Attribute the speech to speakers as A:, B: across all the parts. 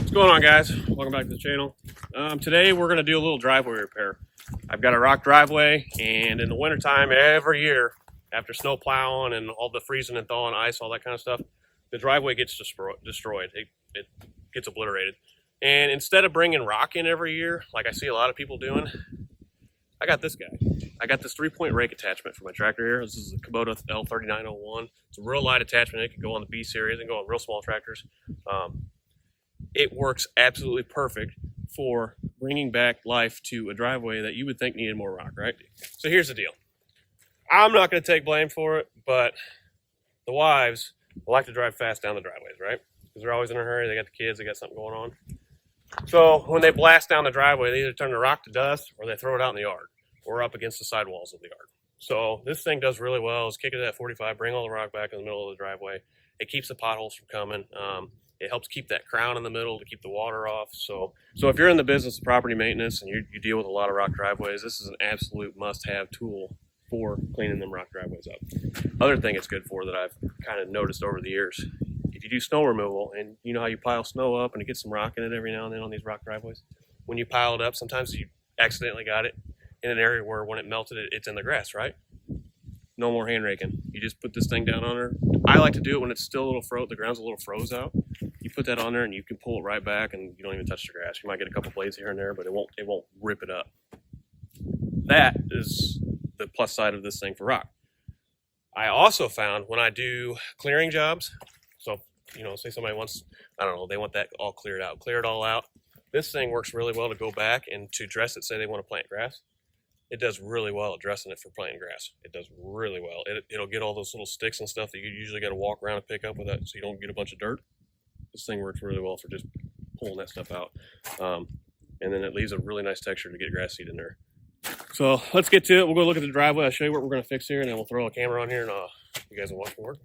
A: What's going on, guys? Welcome back to the channel. Today we're going to do a little driveway repair. I've got a rock driveway, and in the wintertime every year after snow plowing and all the freezing and thawing, ice, all that kind of stuff, the driveway gets destroyed. It gets obliterated. And instead of bringing rock in every year like I see a lot of people doing, I got this guy. I got this 3-point rake attachment for my tractor here. This is a Kubota L3901. It's a real light attachment. It can go on the B series and go on real small tractors. It works absolutely perfect for bringing back life to a driveway that you would think needed more rock, right? So here's the deal. I'm not going to take blame for it, but the wives like to drive fast down the driveways, right? Because they're always in a hurry. They got the kids. They got something going on. So when they blast down the driveway, they either turn the rock to dust or they throw it out in the yard or up against the sidewalls of the yard. So this thing does really well is kick it at 45, bring all the rock back in the middle of the driveway. It keeps the potholes from coming. It helps keep that crown in the middle to keep the water off. So if you're in the business of property maintenance and you deal with a lot of rock driveways, this is an absolute must-have tool for cleaning them rock driveways up. Other thing it's good for that I've kind of noticed over the years, if you do snow removal and you know how you pile snow up and it gets some rock in it every now and then on these rock driveways, when you pile it up, sometimes you accidentally got it in an area where when it melted, it's in the grass, right? No more hand raking. You just put this thing down on there. I like to do it when it's still a little the ground's a little froze out. You put that on there and you can pull it right back and you don't even touch the grass. You might get a couple blades here and there, but it won't rip it up. That is the plus side of this thing for rock. I also found when I do clearing jobs, so, you know, say somebody wants, I don't know, they want that all cleared out, clear it all out. This thing works really well to go back and to dress it, say they want to plant grass. It does really well at dressing it for planting grass. It does really well. It'll get all those little sticks and stuff that you usually got to walk around and pick up with that so you don't get a bunch of dirt. This thing works really well for just pulling that stuff out. And then it leaves a really nice texture to get grass seed in there. So let's get to it. We'll go look at the driveway. I'll show you what we're going to fix here, and then we'll throw a camera on here, and you guys will watch me work.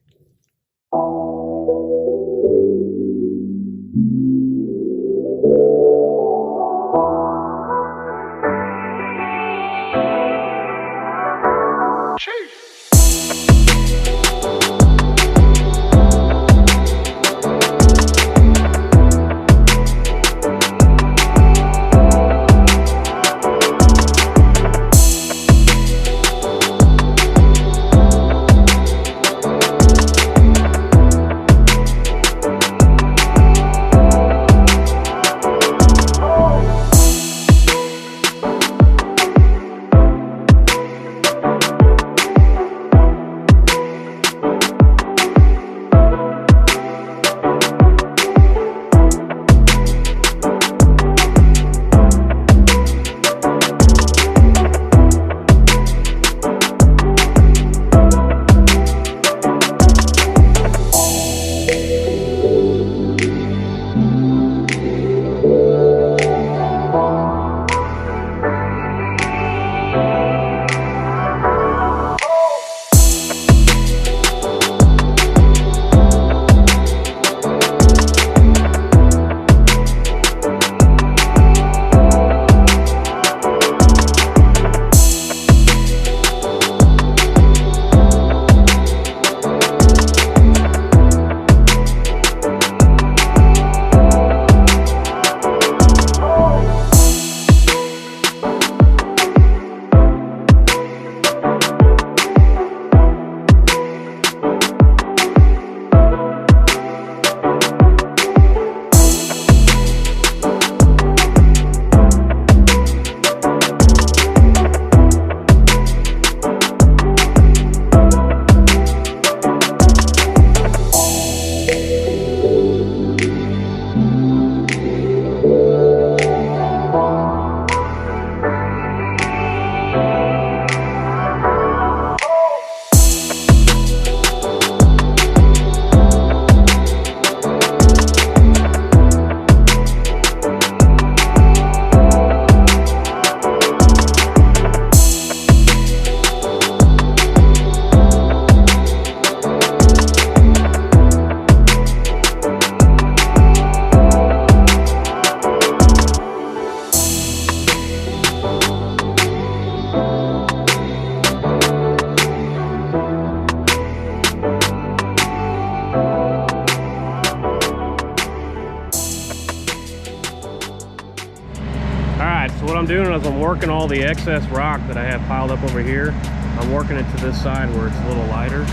A: I'm doing is I'm working all the excess rock that I have piled up over here. I'm working it to this side where it's a little lighter.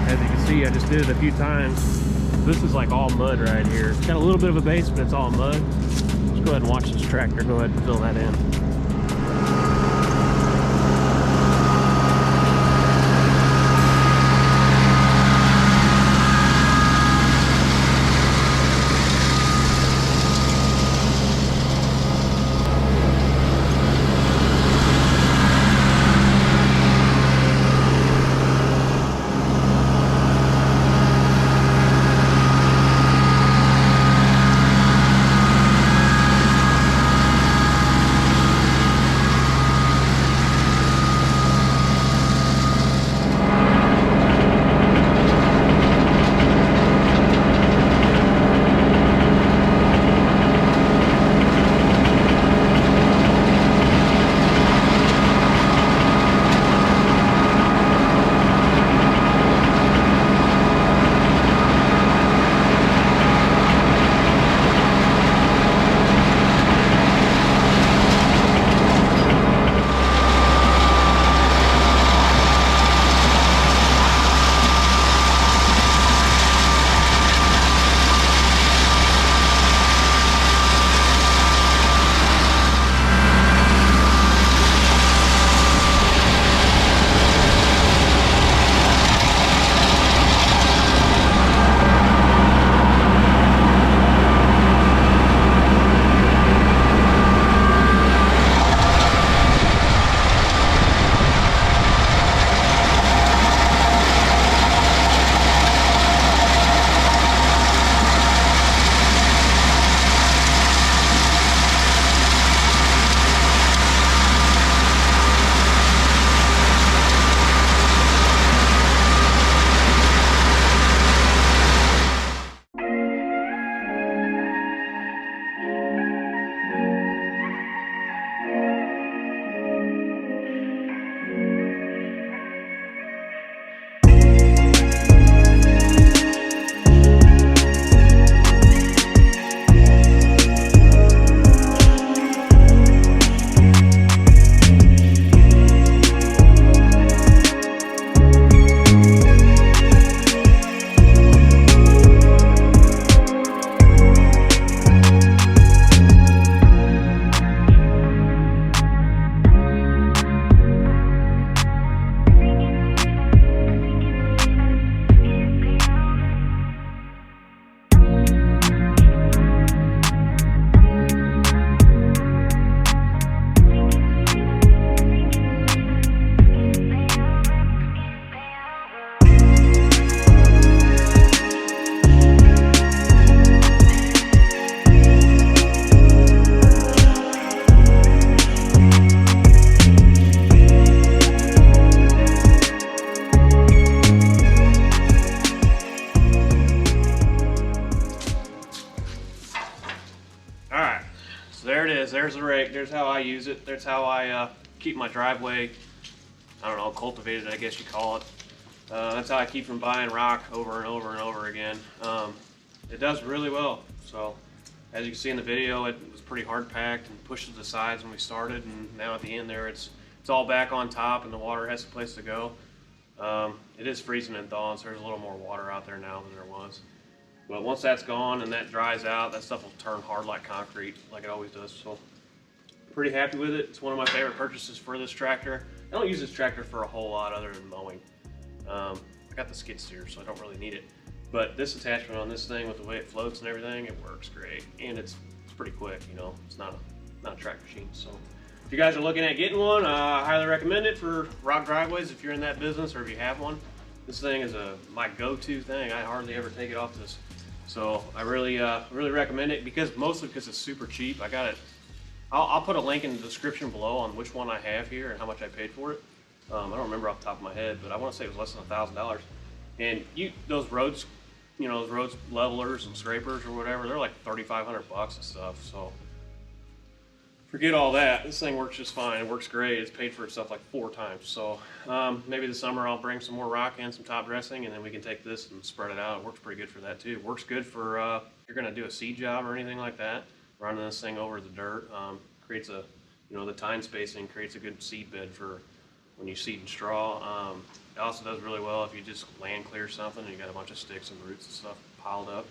A: As you can see, I just did it a few times. This is like all mud right here. It's got a little bit of a base, but it's all mud. Let's go ahead and watch this tractor. Go ahead and fill that in. There's the rake. There's how I use it. There's how I keep my driveway, I don't know, cultivated, I guess you call it. That's how I keep from buying rock over and over and over again. It does really well. So as you can see in the video, it was pretty hard packed and pushed to the sides when we started, and now at the end there it's all back on top and the water has a place to go. It is freezing and thawing, so there's a little more water out there now than there was. But once that's gone and that dries out, that stuff will turn hard like concrete, like it always does. So pretty happy with it. It's one of my favorite purchases for this tractor. I don't use this tractor for a whole lot other than mowing. I got the skid steer, so I don't really need it. But this attachment on this thing, with the way it floats and everything, it works great. And it's pretty quick, you know. It's not a track machine. So if you guys are looking at getting one, I highly recommend it for rock driveways if you're in that business or if you have one. This thing is my go-to thing. I hardly ever take it off this. So I really recommend it, mostly because it's super cheap. I got it. I'll put a link in the description below on which one I have here and how much I paid for it. I don't remember off the top of my head, but I want to say it was less than $1,000. And those roads, those roads levelers and scrapers or whatever, they're like $3,500 and stuff. So forget all that. This thing works just fine. It works great. It's paid for itself like 4 times. So maybe this summer I'll bring some more rock and some top dressing, and then we can take this and spread it out. It works pretty good for that too. It works good for if you're going to do a seed job or anything like that. Running this thing over the dirt creates a the tine spacing creates a good seed bed for when you seed in straw. It also does really well if you just land clear something and you got a bunch of sticks and roots and stuff piled up.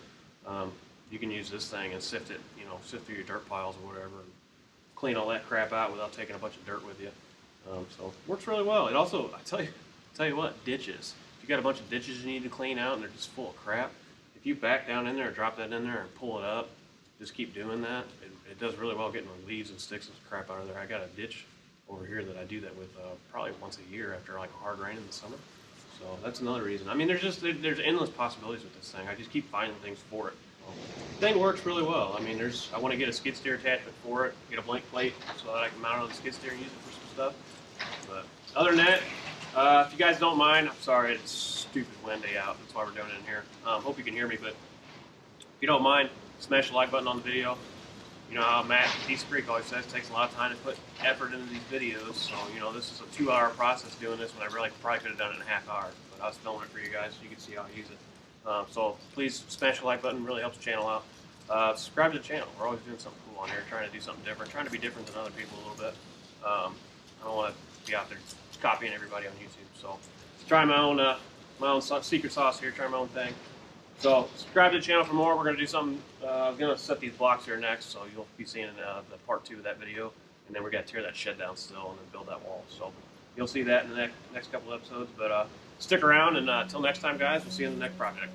A: You can use this thing and sift it, sift through your dirt piles or whatever, and clean all that crap out without taking a bunch of dirt with you. So it works really well. It also, I tell you what, ditches. If you got a bunch of ditches you need to clean out and they're just full of crap, if you back down in there, drop that in there, and pull it up, just keep doing that. It does really well getting the leaves and sticks and crap out of there. I got a ditch over here that I do that with probably once a year after like a hard rain in the summer. So that's another reason. I mean, there's endless possibilities with this thing. I just keep finding things for it. The thing works really well. I mean, I want to get a skid steer attachment for it, get a blank plate so that I can mount it on the skid steer and use it for some stuff. But other than that, if you guys don't mind, I'm sorry, it's stupid wind day out. That's why we're doing it in here. Hope you can hear me, but if you don't mind, smash the like button on the video. You know how Matt East Creek always says it takes a lot of time to put effort into these videos. So, this is a 2-hour process doing this when I really probably could have done it in a half hour. But I was filming it for you guys so you can see how I use it. So please smash the like button, really helps the channel out. Subscribe to the channel. We're always doing something cool on here, trying to do something different, trying to be different than other people a little bit. I don't want to be out there copying everybody on YouTube. So try my own secret sauce here, try my own thing. So subscribe to the channel for more. We're going to do something. I'm going to set these blocks here next, so you'll be seeing the part 2 of that video. And then we're going to tear that shed down still and then build that wall. So you'll see that in the next couple episodes. But stick around, and until next time, guys, we'll see you in the next project.